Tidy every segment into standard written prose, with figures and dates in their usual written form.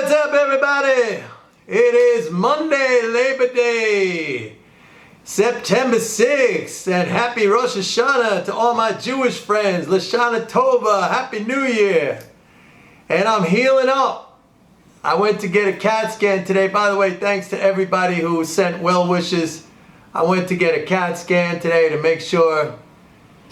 What's up, everybody? It is Monday, Labor Day, September 6th, and happy Rosh Hashanah to all my Jewish friends. Lashana Tova, Happy New Year. And I'm healing up. I went to get a CAT scan today. By the way, thanks to everybody who sent well wishes. I went to get a CAT scan today to make sure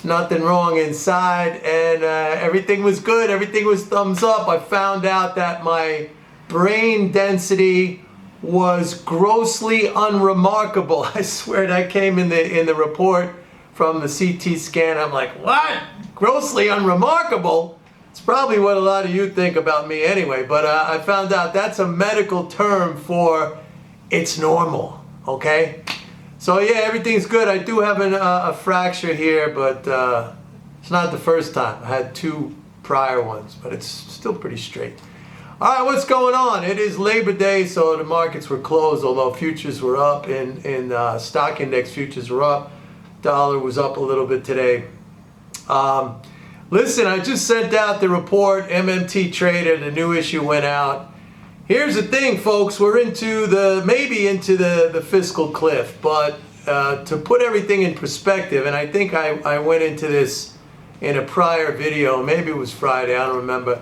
nothing wrong inside, and everything was good. Everything was thumbs up. I found out that my brain density was grossly unremarkable. I swear that came in the report from the CT scan. I'm like, what? Grossly unremarkable? It's probably what a lot of you think about me anyway, but I found out that's a medical term for it's normal, okay? So yeah, everything's good. I do have a fracture here, but it's not the first time. I had two prior ones, but it's still pretty straight. All right, what's going on? It is Labor Day, so the markets were closed, although futures were up, and stock index futures were up. Dollar was up a little bit today. Listen, I just sent out the report, MMT Trader, the new issue went out. Here's the thing, folks, we're maybe into the fiscal cliff, but to put everything in perspective, and I think I went into this in a prior video, maybe it was Friday, I don't remember.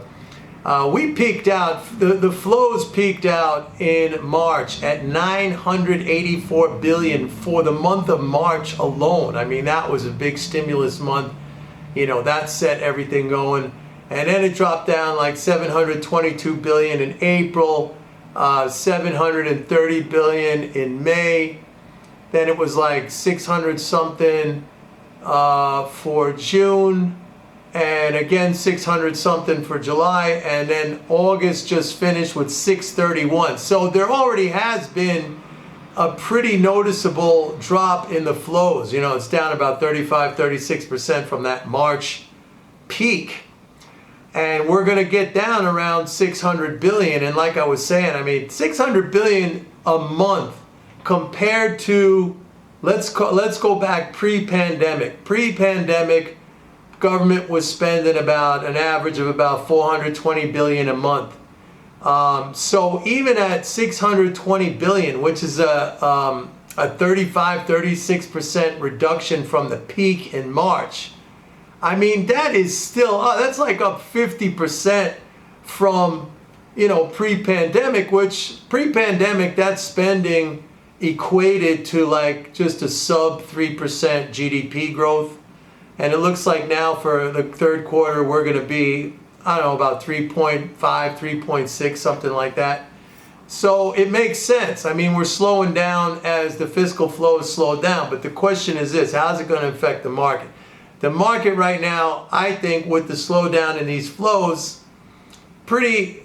We peaked out, the flows peaked out in March at 984 billion for the month of March alone. I mean, that was a big stimulus month. You know, that set everything going. And then it dropped down like 722 billion in April, 730 billion in May. Then it was like 600 something for June, and again 600 something for July, and then August just finished with 631. So there already has been a pretty noticeable drop in the flows. You know, it's down about 35-36% from that March peak. And we're going to get down around 600 billion. And like I was saying, I mean, 600 billion a month compared to, let's go back pre-pandemic. Pre-pandemic, government was spending about an average of about 420 billion a month. So even at 620 billion, which is a 35-36% reduction from the peak in March, I mean, that is still, that's like up 50% from, you know, pre-pandemic, which pre-pandemic, that spending equated to like just a sub 3% GDP growth. And it looks like now for the third quarter, we're going to be, I don't know, about 3.5, 3.6, something like that. So it makes sense. I mean, we're slowing down as the fiscal flows slow down. But the question is this, how's it going to affect the market? The market right now, I think, with the slowdown in these flows, pretty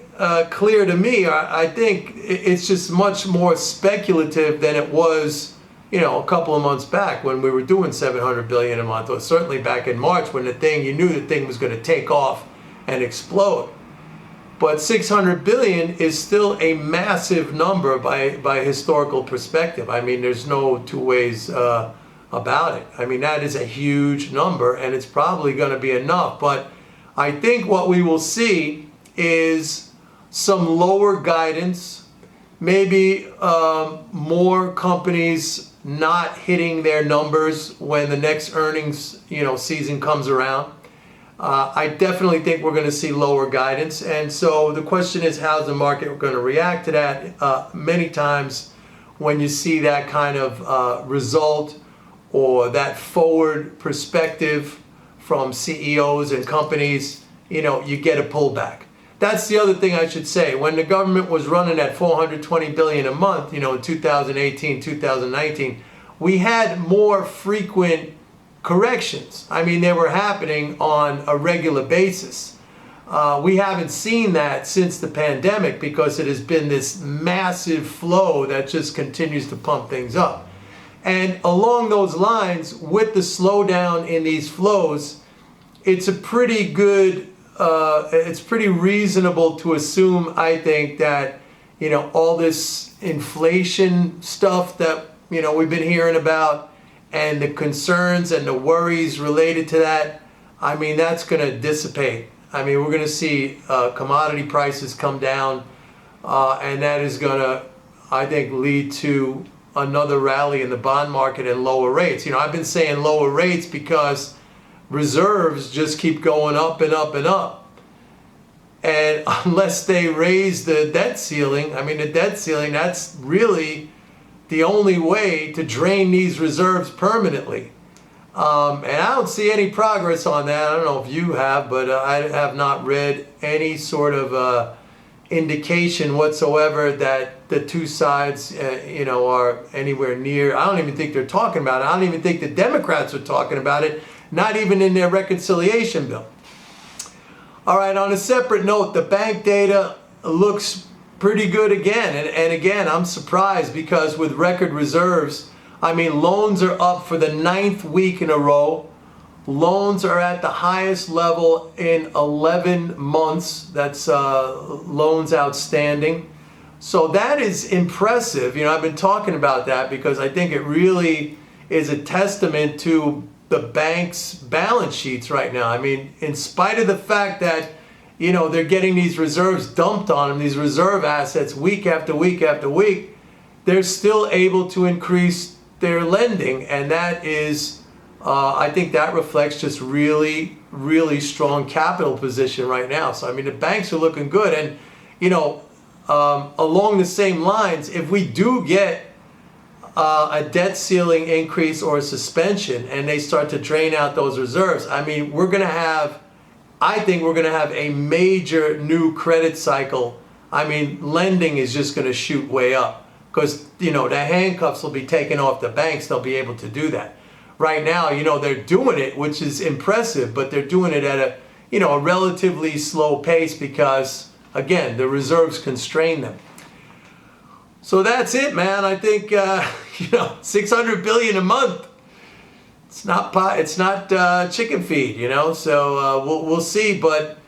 clear to me. I think it's just much more speculative than it was, you know, a couple of months back when we were doing 700 billion a month, or certainly back in March when you knew the thing was going to take off and explode. But 600 billion is still a massive number by historical perspective. I mean, there's no two ways about it. I mean, that is a huge number, and it's probably going to be enough. But I think what we will see is some lower guidance, maybe more companies not hitting their numbers when the next earnings, you know, season comes around. I definitely think we're going to see lower guidance, and so the question is, how's the market going to react to that? Many times when you see that kind of result, or that forward perspective from CEOs and companies, you know, you get a pullback. That's the other thing I should say. When the government was running at 420 billion a month, you know, in 2018, 2019, we had more frequent corrections. I mean, they were happening on a regular basis. We haven't seen that since the pandemic because it has been this massive flow that just continues to pump things up. And along those lines, with the slowdown in these flows, it's a pretty good, it's pretty reasonable to assume, I think, that, you know, all this inflation stuff that, you know, we've been hearing about, and the concerns and the worries related to that, I mean, that's going to dissipate. I mean, we're going to see commodity prices come down. and that is going to, I think, lead to another rally in the bond market and lower rates. I've been saying lower rates because reserves just keep going up and up and up. And unless they raise the debt ceiling, the debt ceiling, that's really the only way to drain these reserves permanently. And I don't see any progress on that. I don't know if you have, but I have not read any sort of indication whatsoever that the two sides, are anywhere near. I don't even think they're talking about it. I don't even think the Democrats are talking about it, not even in their reconciliation bill. All right, on a separate note, the bank data looks pretty good again. And again, I'm surprised because with record reserves, loans are up for the 9th week in a row. Loans are at the highest level in 11 months. That's loans outstanding. So that is impressive. I've been talking about that because I think it really is a testament to the bank's balance sheets right now. In spite of the fact that, they're getting these reserves dumped on them, these reserve assets week after week after week, they're still able to increase their lending. And that is, I think that reflects just really, really strong capital position right now. So, the banks are looking good. And, along the same lines, if we do get a debt ceiling increase or a suspension and they start to drain out those reserves, we're going to have, I think we're going to have a major new credit cycle. Lending is just going to shoot way up because, the handcuffs will be taken off the banks. They'll be able to do that. Right now, they're doing it, which is impressive, but they're doing it at a relatively slow pace because, again, the reserves constrain them. So that's it, man. I think, $600 billion a month. It's not chicken feed, So we'll see, but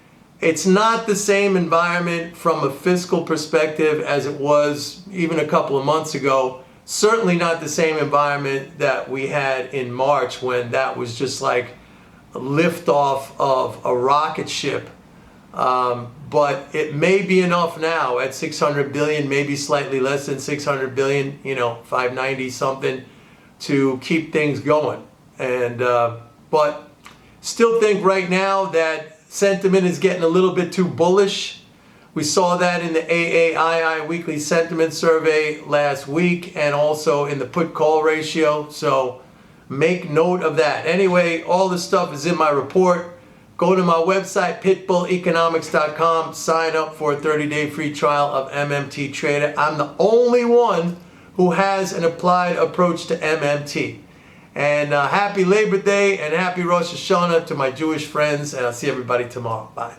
it's not the same environment from a fiscal perspective as it was even a couple of months ago. Certainly not the same environment that we had in March when that was just like a liftoff of a rocket ship. But it may be enough now at 600 billion, maybe slightly less than 600 billion, 590 something, to keep things going. And but still think right now that sentiment is getting a little bit too bullish. We saw that in the AAII weekly sentiment survey last week and also in the put-call ratio. So make note of that. Anyway, all the stuff is in my report. Go to my website, pitbulleconomics.com. Sign up for a 30-day free trial of MMT Trader. I'm the only one who has an applied approach to MMT. And happy Labor Day and happy Rosh Hashanah to my Jewish friends. And I'll see everybody tomorrow. Bye.